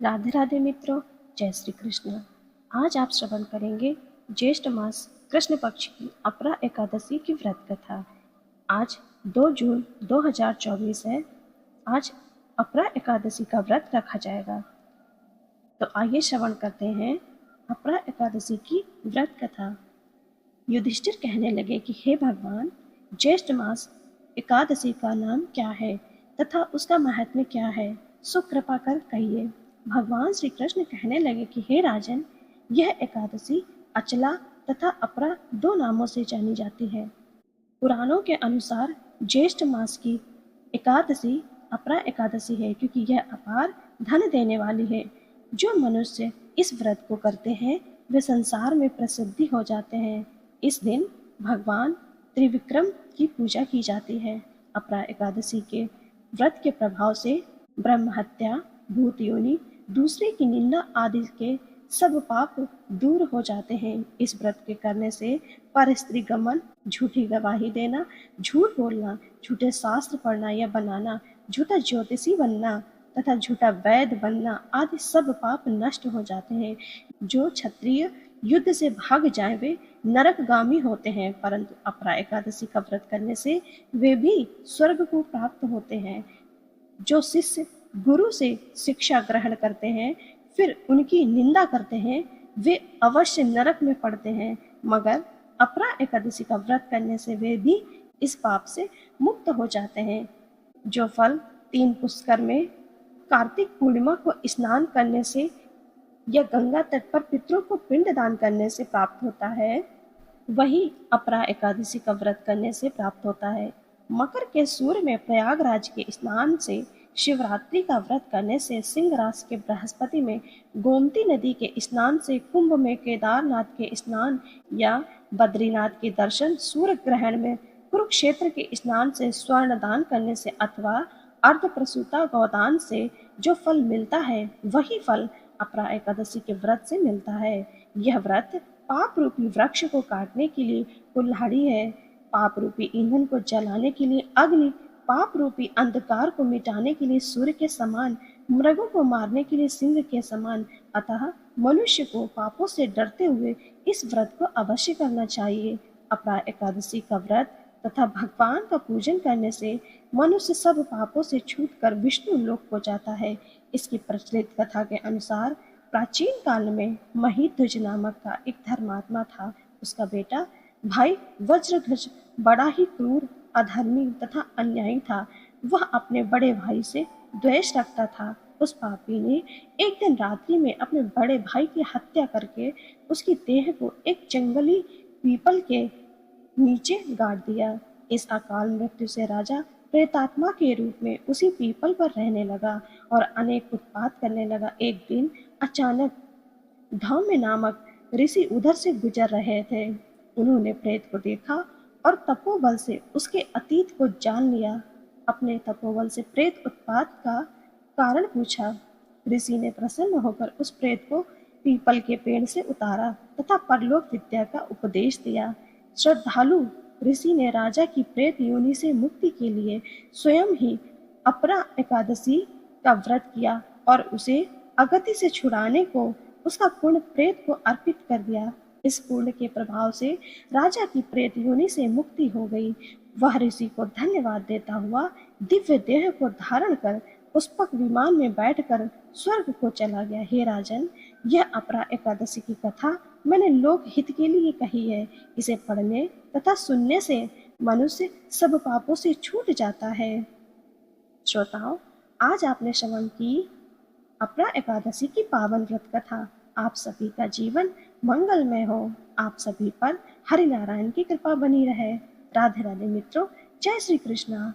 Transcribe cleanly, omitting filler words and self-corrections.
राधे राधे मित्रों, जय श्री कृष्ण। आज आप श्रवण करेंगे ज्येष्ठ मास कृष्ण पक्ष की अपरा एकादशी की व्रत कथा। आज 2 जून 2024 है। आज अपरा एकादशी का व्रत रखा जाएगा। तो आइए श्रवण करते हैं अपरा एकादशी की व्रत कथा। युधिष्ठिर कहने लगे कि हे भगवान, ज्येष्ठ मास एकादशी का नाम क्या है तथा उसका महात्म्य क्या है, सो कृपा कर कहिए। भगवान श्री कृष्ण कहने लगे कि हे राजन, यह एकादशी अचला तथा अपरा 2 नामों से जानी जाती है। पुराणों के अनुसार ज्येष्ठ मास की एकादशी अपरा एकादशी है, क्योंकि यह अपार धन देने वाली है। जो मनुष्य इस व्रत को करते हैं वे संसार में प्रसिद्धि हो जाते हैं। इस दिन भगवान त्रिविक्रम की पूजा की जाती है। अपरा एकादशी के व्रत के प्रभाव से ब्रह्म हत्या, भूत योनि, दूसरे की निंदा आदि के सब पाप दूर हो जाते हैं। इस व्रत के करने से पर स्त्री गमन, झूठी गवाही देना, झूठ बोलना, झूठे शास्त्र पढ़ना या बनाना, झूठा ज्योतिषी बनना तथा झूठा वैद्य बनना आदि सब पाप नष्ट हो जाते हैं। जो क्षत्रिय युद्ध से भाग जाए वे नरकगामी होते हैं, परंतु अपरा एकादशी का व्रत करने से वे भी स्वर्ग को प्राप्त होते हैं। जो शिष्य गुरु से शिक्षा ग्रहण करते हैं फिर उनकी निंदा करते हैं वे अवश्य नरक में पड़ते हैं, मगर अपरा एकादशी का व्रत करने से वे भी इस पाप से मुक्त हो जाते हैं। जो फल 3 पुष्कर में कार्तिक पूर्णिमा को स्नान करने से या गंगा तट पर पितरों को पिंड दान करने से प्राप्त होता है, वही अपरा एकादशी का व्रत करने से प्राप्त होता है। मकर के सूर्य में प्रयागराज के स्नान से, शिवरात्रि का व्रत करने से, सिंह राशि के बृहस्पति में गोमती नदी के स्नान से, कुंभ में केदारनाथ के स्नान या बद्रीनाथ के दर्शन, सूर्य ग्रहण में कुरुक्षेत्र के स्नान से, स्वर्ण दान करने से अथवा अर्ध प्रसूता गौदान से जो फल मिलता है वही फल अपरा एकादशी के व्रत से मिलता है। यह व्रत पाप रूपी वृक्ष को काटने के लिए कुल्हाड़ी है, पाप रूपी ईंधन को जलाने के लिए अग्नि, पाप रूपी अंधकार को मिटाने के लिए सूर्य के समान, मृगों को मारने के लिए सिंह के समान। अतः मनुष्य को पापों से डरते हुए इस व्रत को अवश्य करना चाहिए। अपरा एकादशी का व्रत तथा भगवान का पूजन करने से मनुष्य सब पापों से छूटकर विष्णु लोक को जाता है। इसकी प्रचलित कथा के अनुसार प्राचीन काल में महिध्वज नामक का एक धर्मात्मा था। उसका बेटा भाई वज्रध्वज बड़ा ही क्रूर, अधर्मी तथा अन्यायी था। वह अपने बड़े भाई से द्वेष रखता था। उस पापी ने एक दिन रात्रि में अपने बड़े भाई की हत्या करके उसकी देह को एक जंगली पीपल के नीचे गाड़ दिया। इस अकाल मृत्यु से राजा प्रेतात्मा के रूप में उसी पीपल पर रहने लगा और अनेक उत्पात करने लगा। एक दिन अचानक धौम्य नामक ऋषि उधर से गुजर रहे थे। उन्होंने प्रेत को देखा और तपोबल से उसके अतीत को जान लिया। अपने तपोबल से प्रेत उत्पात का कारण पूछा। ऋषि ने प्रसन्न होकर उस प्रेत को पीपल के पेड़ से उतारा तथा परलोक विद्या का उपदेश दिया। श्रद्धालु ऋषि ने राजा की प्रेत योनि से मुक्ति के लिए स्वयं ही अपरा एकादशी का व्रत किया और उसे अगति से छुड़ाने को उसका पुण्य प्रेत को अर्पित कर दिया। इस पुण्य के प्रभाव से राजा की प्रेत योनि से मुक्ति हो गई। वह ऋषि को धन्यवाद देता हुआ दिव्य देह को धारण कर पुष्पक विमान में बैठकर स्वर्ग को चला गया। हे राजन, यह अपरा एकादशी की कथा मैंने लोक हित के लिए कही है। इसे पढ़ने तथा सुनने से मनुष्य सब पापों से छूट जाता है। श्रोताओं, आज आपने श्रवण की अपरा एकादशी की पावन व्रत कथा। आप सभी का जीवन मंगलमय हो। आप सभी पर हरि नारायण की कृपा बनी रहे। राधे राधे मित्रों, जय श्री कृष्णा।